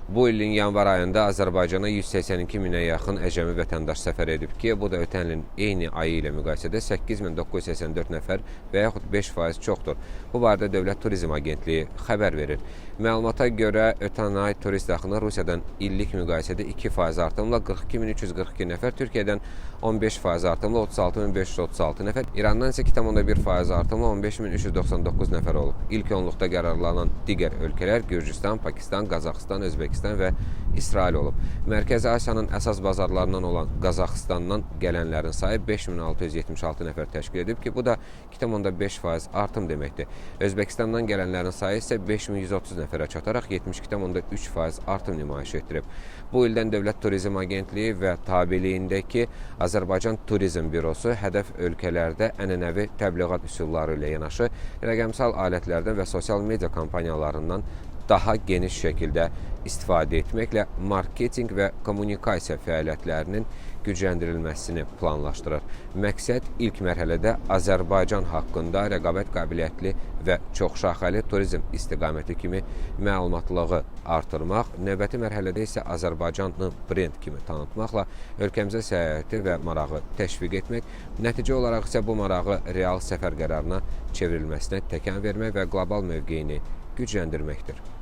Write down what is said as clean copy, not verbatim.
Bu ilin yanvar ayında Azərbaycana 182 minə yaxın əcəmi vətəndaş səfər edib ki, bu da ötən ilin eyni ayı ilə müqayisədə 8984 nəfər və yaxud 5% çoxdur. Bu barədə Dövlət Turizm Agentliyi xəbər verir. Məlumata görə ötən ay turist axını Rusiyadan illik müqayisədə 2% artımla 42342 nəfər, Türkiyədən 15% artımla 36536 nəfər, İrandan isə 2,1% artımla 15399 nəfər olub. İlk onluqda qərarlanan digər ölkələr Gürcüstan, Pakistan, Qazaxıstan, Özbəkistan və İsrail olub. Mərkəzi Asiyanın əsas bazarlarından olan Qazaxıstandan gələnlərin sayı 5676 nəfər təşkil edib ki, bu da 2,5% artım deməkdir. Özbəkistandan gələnlərin sayı isə 5130 nəfərə çataraq 72,3% artım nümayiş etdirib. Bu ildən Dövlət Turizm Agentliyi və tabeliyindəki Azərbaycan Turizm Bürosu hədəf ölkələrdə ənənəvi təbliğat üsulları ilə yanaşı rəqəmsal alətlərdən və sosial media kampaniyalarından daha geniş şəkildə istifadə etməklə marketinq və kommunikasiya fəaliyyətlərinin gücləndirilməsini planlaşdırır. Məqsəd ilk mərhələdə Azərbaycan haqqında rəqabət qabiliyyətli və çoxşaxəli turizm istiqaməti kimi məlumatlığı artırmaq, növbəti mərhələdə isə Azərbaycanı brend kimi tanıtmaqla ölkəmizə səyahəti və marağı təşviq etmək, nəticə olaraq isə bu marağı real səfər qərarına çevrilməsinə təkan vermək və qlobal mövqeyini gücləndirməkdir.